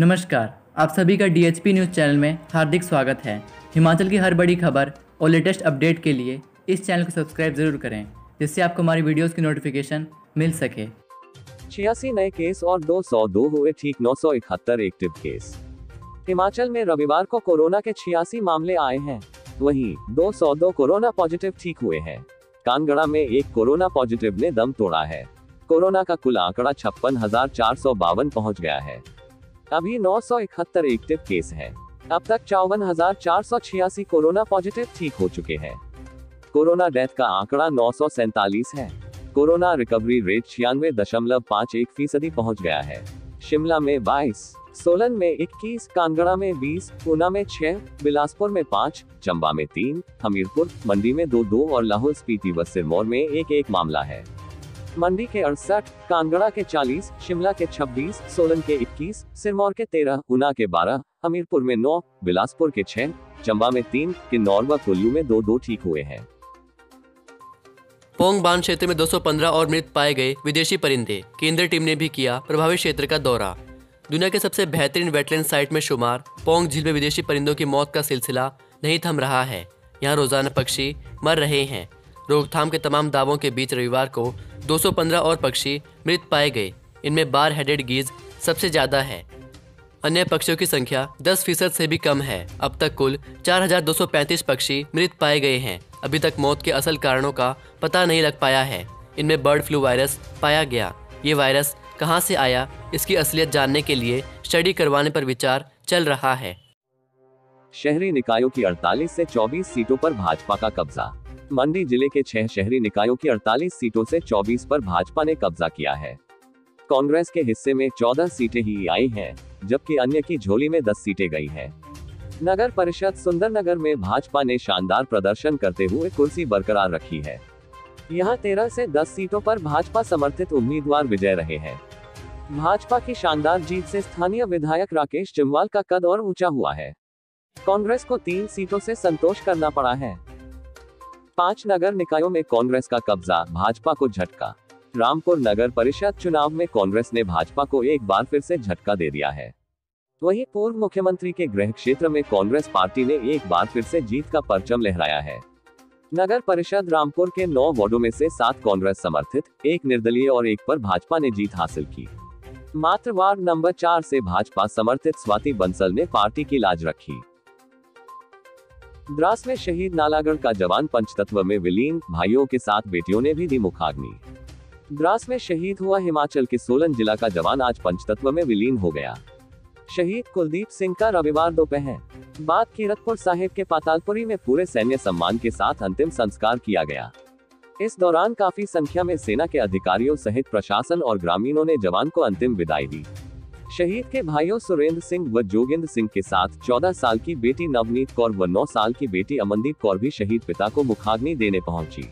नमस्कार, आप सभी का डीएचपी न्यूज़ चैनल में हार्दिक स्वागत है। हिमाचल की हर बड़ी खबर और लेटेस्ट अपडेट के लिए इस चैनल को सब्सक्राइब जरूर करें, जिससे आपको हमारी वीडियोस की नोटिफिकेशन मिल सके। 86 नए केस और 202 हुए ठीक, 971 एक्टिव केस। हिमाचल में रविवार को कोरोना के 86 मामले आए हैं, वहीं 202 कोरोना पॉजिटिव ठीक हुए हैं। कांगड़ा में एक कोरोना पॉजिटिव ने दम तोड़ा है। कोरोना का कुल आंकड़ा 56,452 पहुंच गया है। अभी 971 एक्टिव केस हैं। अब तक 54,486 कोरोना पॉजिटिव ठीक हो चुके हैं। कोरोना डेथ का आंकड़ा 947 है। कोरोना रिकवरी रेट 96.51% पहुंच गया है। शिमला में 22, सोलन में 21, कांगड़ा में 20, ऊना में 6, बिलासपुर में 5, चंबा में 3, हमीरपुर, मंडी में 2 और लाहौल स्पीति व सिरमौर में 1 मामला है। मंडी के 68, कांगड़ा के 40, शिमला के 26, सोलन के 21, सिरमौर के 13, ऊना के 12, हमीरपुर में 9, बिलासपुर के 6, चंबा में 3, किन्नौर व कुल्लू में 2 ठीक हुए हैं। पोंग बांध क्षेत्र में 215 और मृत पाए गए विदेशी परिंदे। केंद्रीय टीम ने भी किया प्रभावित क्षेत्र का दौरा। दुनिया के सबसे बेहतरीन वेटलैंड साइट में शुमार पोंग झील में विदेशी परिंदों की मौत का सिलसिला नहीं थम रहा है। यहाँ रोजाना पक्षी मर रहे हैं। रोकथाम के तमाम दावों के बीच रविवार को 215 और पक्षी मृत पाए गए। इनमें बार हेडेड गीज सबसे ज्यादा है। अन्य पक्षियों की संख्या 10% से भी कम है। अब तक कुल 4,235 पक्षी मृत पाए गए हैं। अभी तक मौत के असल कारणों का पता नहीं लग पाया है। इनमें बर्ड फ्लू वायरस पाया गया। ये वायरस कहां से आया, इसकी असलियत जानने के लिए स्टडी करवाने पर विचार चल रहा है। शहरी निकायों की 48 से 24 सीटों पर भाजपा का कब्जा। मंडी जिले के 6 शहरी निकायों की 48 सीटों से 24 पर भाजपा ने कब्जा किया है। कांग्रेस के हिस्से में 14 सीटें ही आई हैं, जबकि अन्य की झोली में 10 सीटें गई हैं। नगर परिषद सुंदरनगर में भाजपा ने शानदार प्रदर्शन करते हुए कुर्सी बरकरार रखी है। यहां 13 से 10 सीटों पर भाजपा समर्थित उम्मीदवार विजय रहे हैं। भाजपा की शानदार जीत से स्थानीय विधायक राकेश जम्वाल का कद और ऊंचा हुआ है। कांग्रेस को 3 सीटों से संतोष करना पड़ा है। 5 नगर निकायों में कांग्रेस का कब्जा, भाजपा को झटका। रामपुर नगर परिषद चुनाव में कांग्रेस ने भाजपा को एक बार फिर से झटका दे दिया है। वहीं पूर्व मुख्यमंत्री के गृह क्षेत्र में कांग्रेस पार्टी ने एक बार फिर से जीत का परचम लहराया है। नगर परिषद रामपुर के 9 वार्डों में से 7 कांग्रेस समर्थित, 1 निर्दलीय और 1 पर भाजपा ने जीत हासिल की। मात्र वार्ड नंबर 4 से भाजपा समर्थित स्वाति बंसल ने पार्टी की लाज रखी। द्रास में शहीद नालागढ़ का जवान पंचतत्व में विलीन, भाइयों के साथ बेटियों ने भी दी मुखाग्नि। द्रास में शहीद हुआ हिमाचल के सोलन जिला का जवान आज पंचतत्व में विलीन हो गया। शहीद कुलदीप सिंह का रविवार दोपहर बाद कीरतपुर साहिब के पातालपुरी में पूरे सैन्य सम्मान के साथ अंतिम संस्कार किया गया। इस दौरान काफी संख्या में सेना के अधिकारियों सहित प्रशासन और ग्रामीणों ने जवान को अंतिम विदाई दी। शहीद के भाइयों सुरेंद्र सिंह व जोगिंद्र सिंह के साथ 14 साल की बेटी नवनीत कौर व 9 साल की बेटी अमनदीप कौर भी शहीद पिता को मुखाग्नि देने पहुंची।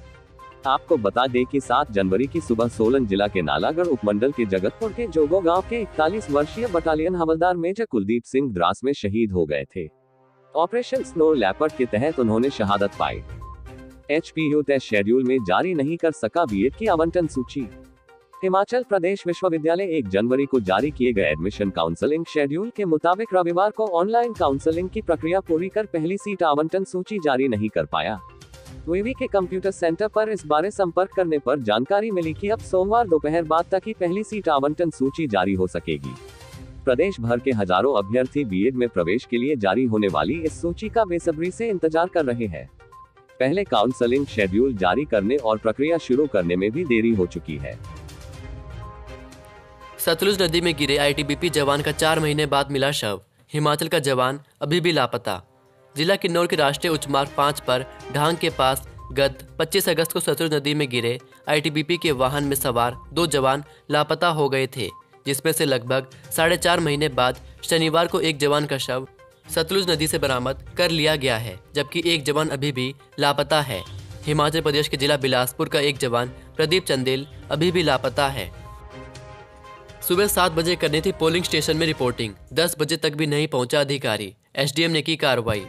आपको बता दें कि 7 जनवरी की सुबह सोलन जिला के नालागढ़ उपमंडल के जगतपुर के जोगो गांव के 41 वर्षीय बटालियन हवलदार मेजर कुलदीप सिंह द्रास में शहीद हो गए थे। ऑपरेशन स्नो लेपर्ड के तहत उन्होंने शहादत पाई। HPU टेस्ट शेड्यूल में जारी नहीं कर सका बीएड की आवंटन सूची। हिमाचल प्रदेश विश्वविद्यालय 1 जनवरी को जारी किए गए एडमिशन काउंसलिंग शेड्यूल के मुताबिक रविवार को ऑनलाइन काउंसलिंग की प्रक्रिया पूरी कर पहली सीट आवंटन सूची जारी नहीं कर पाया। विवि के कंप्यूटर सेंटर पर इस बारे संपर्क करने पर जानकारी मिली कि अब सोमवार दोपहर बाद तक ही पहली सीट आवंटन सूची जारी हो सकेगी। प्रदेश भर के हजारों अभ्यर्थी बीएड में प्रवेश के लिए जारी होने वाली इस सूची का बेसब्री से इंतजार कर रहे हैं। पहले काउंसलिंग शेड्यूल जारी करने और प्रक्रिया शुरू करने में भी देरी हो चुकी है। सतलुज नदी में गिरे आईटीबीपी जवान का 4 महीने बाद मिला शव। हिमाचल का जवान अभी भी लापता। जिला किन्नौर के राष्ट्रीय उच्च मार्ग 5 पर ढांग के पास गत 25 अगस्त को सतलुज नदी में गिरे आईटीबीपी के वाहन में सवार 2 जवान लापता हो गए थे, जिसमें से लगभग 4.5 महीने बाद शनिवार को एक जवान का शव सतलुज नदी से बरामद कर लिया गया है, जबकि एक जवान अभी भी लापता है। हिमाचल प्रदेश के जिला बिलासपुर का एक जवान प्रदीप चंदेल अभी भी लापता है। सुबह 7 बजे करनी थी पोलिंग स्टेशन में रिपोर्टिंग, 10 बजे तक भी नहीं पहुंचा अधिकारी। एसडीएम ने की कार्रवाई।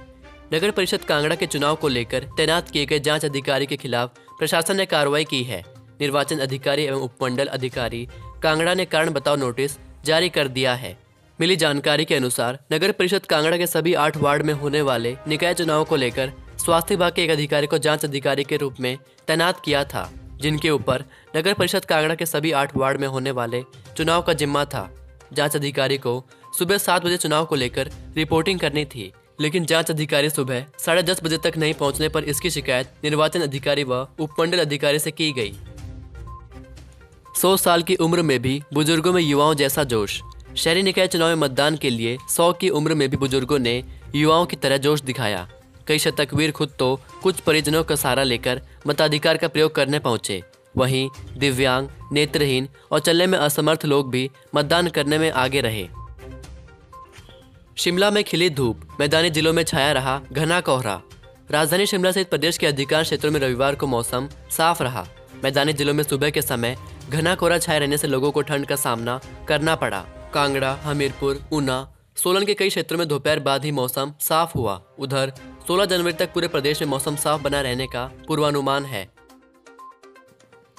नगर परिषद कांगड़ा के चुनाव को लेकर तैनात किए गए जांच अधिकारी के खिलाफ प्रशासन ने कार्रवाई की है। निर्वाचन अधिकारी एवं उपमंडल अधिकारी कांगड़ा ने कारण बताओ नोटिस जारी कर दिया है। मिली जानकारी के अनुसार नगर परिषद कांगड़ा के सभी 8 वार्ड में होने वाले निकाय चुनाव को लेकर स्वास्थ्य विभाग के एक अधिकारी को जांच अधिकारी के रूप में तैनात किया था, जिनके ऊपर नगर परिषद कांगड़ा के सभी 8 वार्ड में होने वाले चुनाव का जिम्मा था। जांच अधिकारी को सुबह 7 बजे चुनाव को लेकर रिपोर्टिंग करनी थी, लेकिन जांच अधिकारी सुबह 10:30 बजे तक नहीं पहुंचने पर इसकी शिकायत निर्वाचन अधिकारी व उपमंडल अधिकारी से की गई। 100 साल की उम्र में भी बुजुर्गों में युवाओं जैसा जोश। शहरी निकाय चुनाव में मतदान के लिए 100 की उम्र में भी बुजुर्गों ने युवाओं की तरह जोश दिखाया। कई शतकवीर खुद तो कुछ परिजनों का सहारा लेकर मताधिकार का प्रयोग करने पहुंचे। वहीं दिव्यांग, नेत्रहीन और चलने में असमर्थ लोग भी मतदान करने में आगे रहे। शिमला में खिली धूप, मैदानी जिलों में छाया रहा घना कोहरा। राजधानी शिमला सहित प्रदेश के अधिकांश क्षेत्रों में रविवार को मौसम साफ रहा। मैदानी जिलों में सुबह के समय घना कोहरा छाए रहने से लोगों को ठंड का सामना करना पड़ा। कांगड़ा, हमीरपुर, ऊना, सोलन के कई क्षेत्रों में दोपहर बाद ही मौसम साफ हुआ। उधर 16 जनवरी तक पूरे प्रदेश में मौसम साफ बना रहने का पूर्वानुमान है।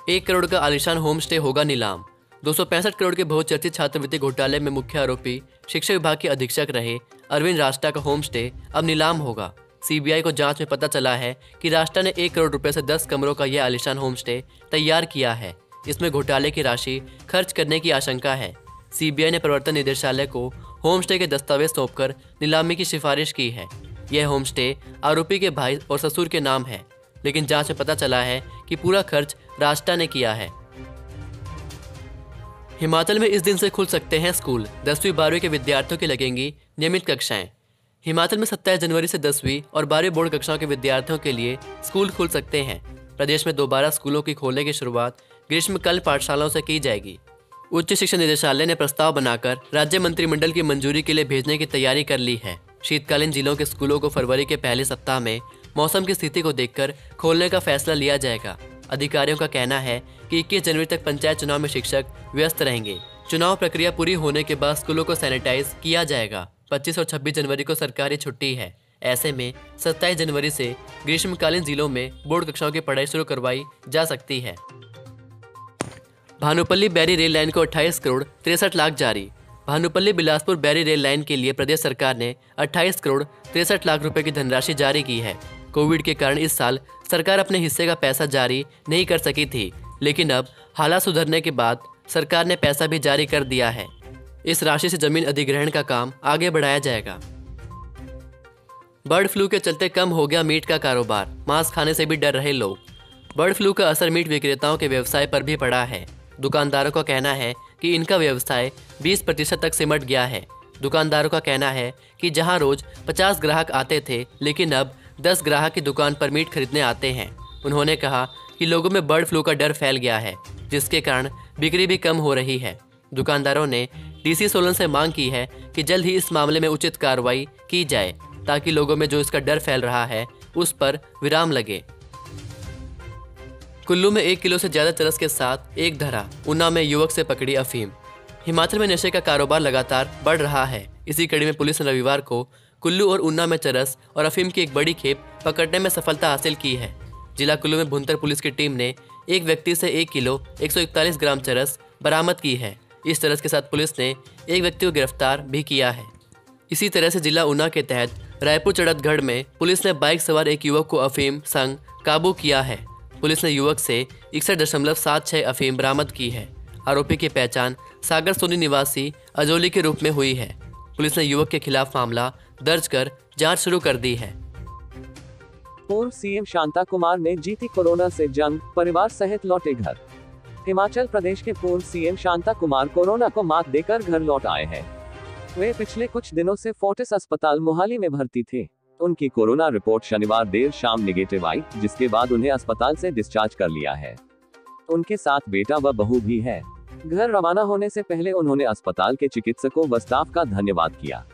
1 करोड़ का आलीशान होम स्टे होगा नीलाम। 265 करोड़ के बहुचर्चित छात्रवृत्ति घोटाले में मुख्य आरोपी शिक्षा विभाग के अधीक्षक रहे अरविंद राष्ट्रा का होम स्टे अब नीलाम होगा। सीबीआई को जांच में पता चला है कि राष्ट्रा ने 1 करोड़ रुपए से 10 कमरों का यह आलीशान होम स्टे तैयार किया है। इसमें घोटाले की राशि खर्च करने की आशंका है। सीबीआई ने प्रवर्तन निदेशालय को होम स्टे के दस्तावेज सौंपकर नीलामी की सिफारिश की है। यह होम स्टे आरोपी के भाई और ससुर के नाम है, लेकिन जांच में पता चला है कि पूरा खर्च राष्ट्रा ने किया है। हिमाचल में इस दिन से खुल सकते हैं स्कूल। 10वीं 12वीं के विद्यार्थियों की लगेंगी नियमित कक्षाएं। हिमाचल में 27 जनवरी से 10वीं और 12वीं बोर्ड कक्षाओं के विद्यार्थियों के लिए स्कूल खुल सकते हैं। प्रदेश में दोबारा स्कूलों की खोलने की शुरुआत ग्रीष्मकालीन पाठशालाओं से की जाएगी। उच्च शिक्षा निदेशालय ने प्रस्ताव बनाकर राज्य मंत्रिमंडल की मंजूरी के लिए भेजने की तैयारी कर ली है। शीतकालीन जिलों के स्कूलों को फरवरी के पहले सप्ताह में मौसम की स्थिति को देखकर खोलने का फैसला लिया जाएगा। अधिकारियों का कहना है कि 21 जनवरी तक पंचायत चुनाव में शिक्षक व्यस्त रहेंगे। चुनाव प्रक्रिया पूरी होने के बाद स्कूलों को सैनिटाइज किया जाएगा। 25 और 26 जनवरी को सरकारी छुट्टी है। ऐसे में 27 जनवरी से ग्रीष्मकालीन जिलों में बोर्ड कक्षाओं की पढ़ाई शुरू करवाई जा सकती है। भानुपल्ली बैरी रेल लाइन को 28 करोड़ 63 लाख जारी। भानुपल्ली बिलासपुर बैरी रेल लाइन के लिए प्रदेश सरकार ने 28 करोड़ 63 लाख रुपए की धनराशि जारी की है। कोविड के कारण इस साल सरकार अपने हिस्से का पैसा जारी नहीं कर सकी थी, लेकिन अब हालात सुधरने के बाद सरकार ने पैसा भी जारी कर दिया है। इस राशि से जमीन अधिग्रहण का काम आगे बढ़ाया जाएगा। बर्ड फ्लू के चलते कम हो गया मीट का कारोबार। मांस खाने से भी डर रहे लोग। बर्ड फ्लू का असर मीट विक्रेताओं के व्यवसाय पर भी पड़ा है। दुकानदारों का कहना है कि इनका व्यवसाय 20% तक सिमट गया है। दुकानदारों का कहना है कि जहां रोज 50 ग्राहक आते थे, लेकिन अब 10 ग्राहक की दुकान पर मीट खरीदने आते हैं। उन्होंने कहा कि लोगों में बर्ड फ्लू का डर फैल गया है, जिसके कारण बिक्री भी कम हो रही है। दुकानदारों ने डीसी सोलन से मांग की है कि जल्द ही इस मामले में उचित कार्रवाई की जाए, ताकि लोगों में जो इसका डर फैल रहा है उस पर विराम लगे। कुल्लू में 1 किलो से ज्यादा चरस के साथ एक धरा। ऊना में युवक से पकड़ी अफीम। हिमाचल में नशे का कारोबार लगातार बढ़ रहा है। इसी कड़ी में पुलिस ने रविवार को कुल्लू और ऊना में चरस और अफीम की एक बड़ी खेप पकड़ने में सफलता हासिल की है। जिला कुल्लू में भुंतर पुलिस की टीम ने एक व्यक्ति से 1 किलो 141 ग्राम चरस बरामद की है। इस चरस के साथ पुलिस ने एक व्यक्ति को गिरफ्तार भी किया है। इसी तरह से जिला ऊना के तहत रायपुर चड़तगढ़ में पुलिस ने बाइक सवार एक युवक को अफीम संग काबू किया है। पुलिस ने युवक से 61.76 अफीम बरामद की है। आरोपी की पहचान सागर सोनी निवासी अजोली के रूप में हुई है। पुलिस ने युवक के खिलाफ मामला दर्ज कर जांच शुरू कर दी है। पूर्व सीएम शांता कुमार ने जीती कोरोना से जंग, परिवार सहित लौटे घर। हिमाचल प्रदेश के पूर्व सीएम शांता कुमार कोरोना को मात देकर घर लौट आए हैं। वे पिछले कुछ दिनों से फोर्टिस अस्पताल मोहाली में भर्ती थे। उनकी कोरोना रिपोर्ट शनिवार देर शाम नेगेटिव आई, जिसके बाद उन्हें अस्पताल से डिस्चार्ज कर लिया है। उनके साथ बेटा व बहू भी है। घर रवाना होने से पहले उन्होंने अस्पताल के चिकित्सकों व स्टाफ का धन्यवाद किया।